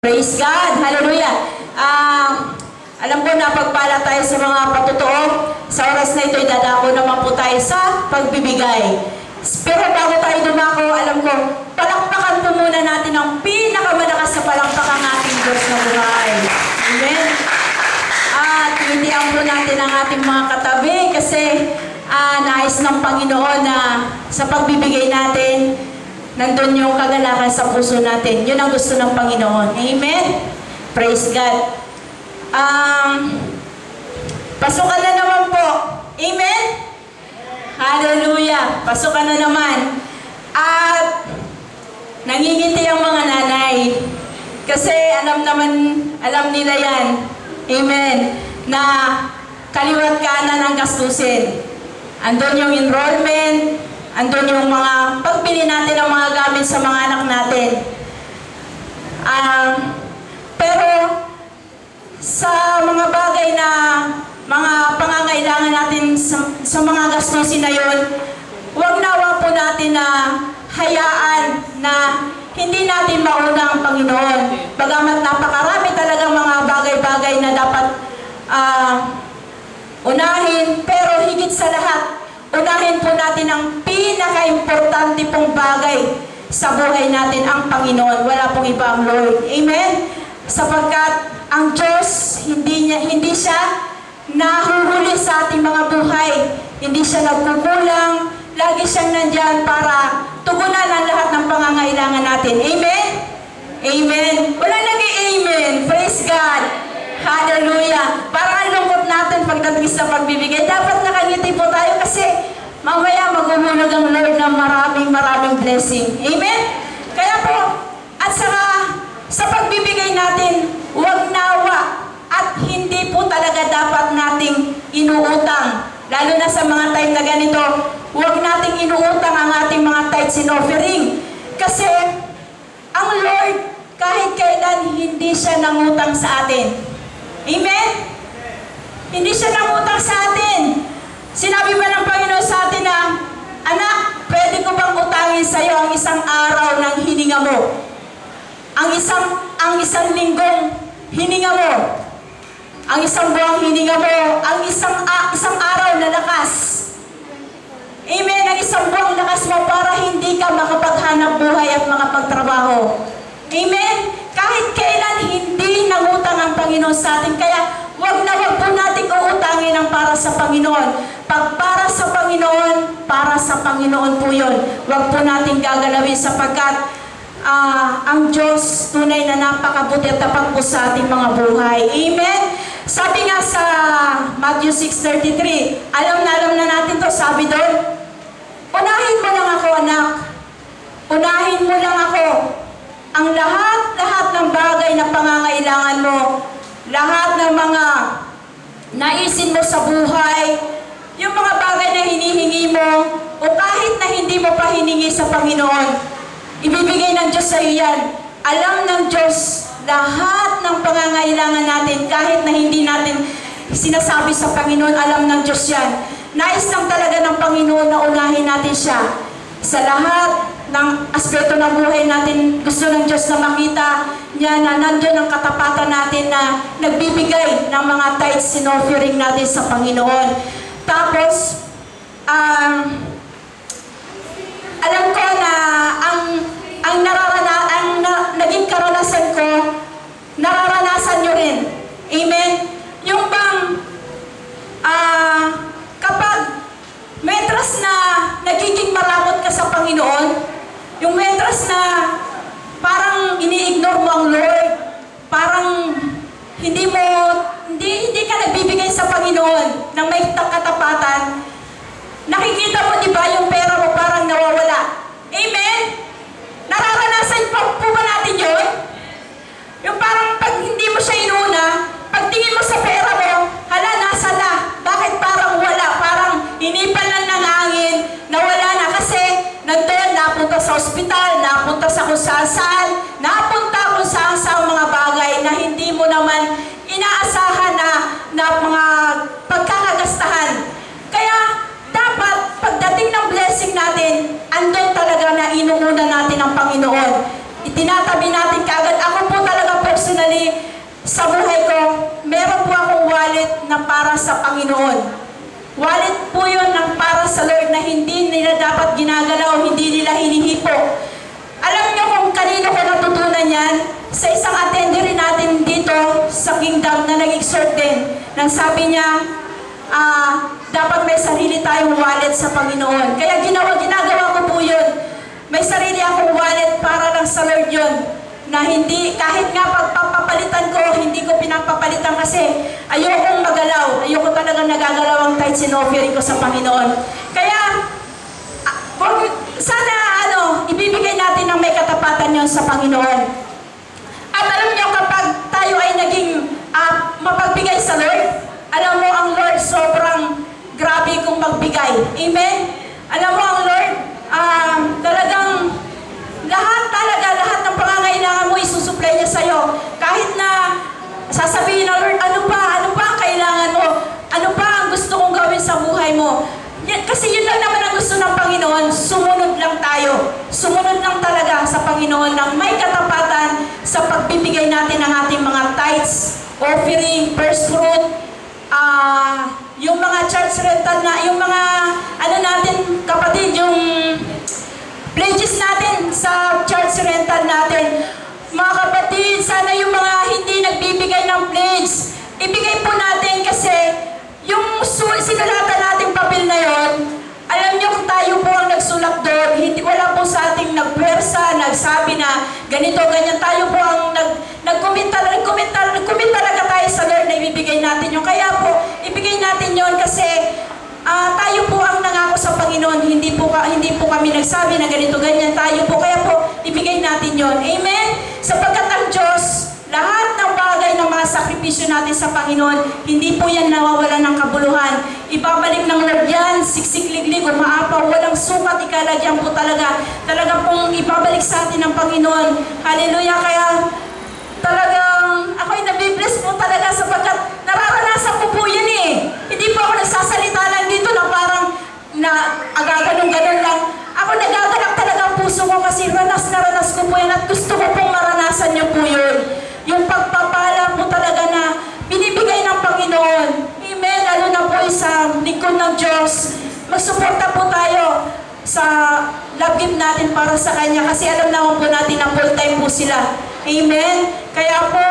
Praise God! Hallelujah! Alam ko na pagpala tayo sa mga patotoo. Sa oras na ito, dadako naman po tayo sa pagbibigay. Pero bago tayo dumako, alam ko, palakpakan po muna natin ang pinakamalakas sa palakpakan ating Diyos na buhay. Amen? At hindihan po natin ang ating mga katabi kasi nais ng Panginoon na sa pagbibigay natin, nandun yung kagalakan sa puso natin. Yun ang gusto ng Panginoon. Amen? Praise God. Pasukan na naman po. Amen? Hallelujah. Pasukan na naman. At nangingiti ang mga nanay. Kasi alam nila yan. Amen? Na kaliwat kanan ang gastusin. Andun yung enrollment, andun yung mga pagbili natin ng mga gamit sa mga anak natin. Pero sa mga bagay na mga pangangailangan natin sa mga gastusin na yun, huwag nawa po natin na hayaan na hindi natin mauna ang Panginoon. Bagamat napakarami talagang mga bagay-bagay na dapat unahin, pero higit sa lahat, unahin po natin ang pinaka-importante pong bagay sa buhay natin, ang Panginoon. Wala pong iba ang Lord. Amen? Sapagkat ang Diyos, hindi siya nahuhuli sa ating mga buhay. Hindi siya nagkukulang. Lagi siyang nandyan para tugunan ang lahat ng pangangailangan natin. Amen? Amen? Wala nag-i-amen. Praise God. Hallelujah. Parang ang lungkot natin pagdating sa pagbibigay. Dapat nakangiti po tayo kasi mamaya maghuhulog ang Lord ng maraming blessing. Amen? Kaya po, at sa pagbibigay natin, huwag nawa at hindi po talaga dapat nating inuutang. Lalo na sa mga time na ganito, huwag nating inuutang ang ating mga tithes and offering. Kasi ang Lord, kahit kailan, hindi siya nangutang sa atin. Amen? Hindi siya nangutang sa atin. Sinabi ba ng Panginoon sa atin na, anak, pwede ko bang utangin sa iyo ang isang araw ng hininga mo? Ang isang linggong hininga mo? Ang isang buwang hininga mo? Ang isang araw na lakas? Amen? Ang isang buwang lakas mo para hindi ka makapaghanap buhay at makapagtrabaho. Amen? Kahit kailan hindi nangutang ang Panginoon sa atin. Kaya wag po natin uutangin ang para sa Panginoon. Pag para sa Panginoon po yun. Wag po natin gagalawin sapagkat ang Diyos tunay na napakabuti at tapat po sa ating mga buhay. Amen? Sabi nga sa Matthew 6:33, alam na natin to, sabi doon, unahin mo lang ako, anak. Unahin mo lang ako. Ang lahat ng bagay na pangangailangan mo, lahat ng mga naisin mo sa buhay, yung mga bagay na hinihingi mo, o kahit na hindi mo pa hiningi sa Panginoon, ibibigay ng Diyos sa iyo yan. Alam ng Diyos lahat ng pangangailangan natin, kahit na hindi natin sinasabi sa Panginoon, alam ng Diyos yan. Nais lang talaga ng Panginoon na unahin natin siya. Sa lahat ng aspeto ng buhay natin, gusto ng Diyos na makita niya na nandiyan ang katapatan natin na nagbibigay ng mga tithes and offering natin sa Panginoon. Tapos, alam ko na naging karanasan ko, nararanasan nyo rin. Amen? Yung bang, kapag metras na nagiging maramot ka sa Panginoon, yung metras na parang ini-ignore mo ang Lord, parang hindi ka nagbibigay sa Panginoon ng may katapatan, nakikita mo, di ba, yung pera mo parang nawawala. Amen? Nararanasan po ba natin yun? Yung parang pag hindi mo siya inuna, pagtingin mo sa pera mo, hala, nasa na. Bakit parang wala? Parang inipan lang ng hangin, nawala na kasi nandun, napunta sa ospital, napunta sa kung saan, napunta kung saan mga bagay na hindi mo naman inaasahan na mga pagkakagastahan. Kaya dapat pagdating ng blessing natin, andun talaga na inuuna natin ang Panginoon. Itinatabi natin kaagad, ako po talaga sa buhay ko, meron po akong wallet na para sa Panginoon. Wallet po yun ng para sa Lord na hindi nila dapat ginagalaw, hindi nila hinihipo. Alam niyo kung kanino ko natutunan yan? Sa isang attender natin dito sa Kingdom na nag-exhort din. Nang sabi niya, dapat may sarili tayong wallet sa Panginoon. Kaya ginagawa ko po yun. May sarili akong wallet para lang sa Lord yun. Na hindi, kahit nga pagpapalitan ko, hindi ko pinapapalitan kasi ayokong magalaw. Ayoko talagang nagagalaw ang tithes and offering ko sa Panginoon. Kaya, sana ibibigay natin ng may katapatan yon sa Panginoon. At alam niyo, kapag tayo ay naging mapagbigay sa Lord, alam mo, ang Lord sobrang grabe kung magbigay. Amen? Alam mo, ang Lord, talagang lahat ng pangangailangan mo, isusupply niya sa'yo. Kahit na sasabihin ng Lord, ano pa ang kailangan mo? Ano pa ang gusto kong gawin sa buhay mo? Kasi yun lang naman ang gusto ng Panginoon, sumunod lang tayo. Sumunod lang talaga sa Panginoon ng may katapatan sa pagbibigay natin ng ating mga tithes, offering, first fruit, yung mga church rental na, yung mga, natin, kapatid, yung pledges natin sa church rental natin. Mga kapatid, sana yung mga hindi nagbibigay ng pledge, ibigay po natin kasi yung sinulatan nating papel na yon, alam niyo kung tayo po ang nagsulat doon, wala po sa ating nagpwersa, nagsabi na ganito, ganyan, tayo po ang nag-commit talaga tayo sa Lord na ibibigay natin yun. Kaya po, ibigay natin yon kasi tayo po ang nangako sa Panginoon, hindi po kami nagsabi na ganito, ganyan, tayo po, kaya po, ibigay natin yon. Amen? Sapagkat ang Diyos, lahat ng bagay ng mga sakripisyo natin sa Panginoon, hindi po yan nawawalan ng kabuluhan. Ibabalik ng Lord yan, siksik-liglig, umaapaw, walang sukat, ikalagyan po talaga. Talaga pong ibabalik sa atin ng Panginoon. Hallelujah! Kaya talagang ako'y nabibless po talaga sapagkat nararanasan ko po yun eh. Hindi po ako nagsasalita lang dito na parang agaganong-ganon lang. Ako nagagalak talaga ang puso ko kasi ranas na ranas ko po yan at gusto ko pong maranasan niyo po yun. Yung pagpapala po talaga na binibigay ng Panginoon. Amen. Lalo na po sa lingkod ng Diyos. Magsuporta po tayo sa love gift natin para sa Kanya kasi alam naman po natin na full time po sila. Amen. Kaya po,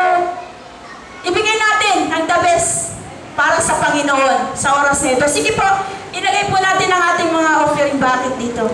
ibigay natin ang the best para sa Panginoon sa oras na ito. Sige po, ilagay po natin ang ating mga offering bucket dito.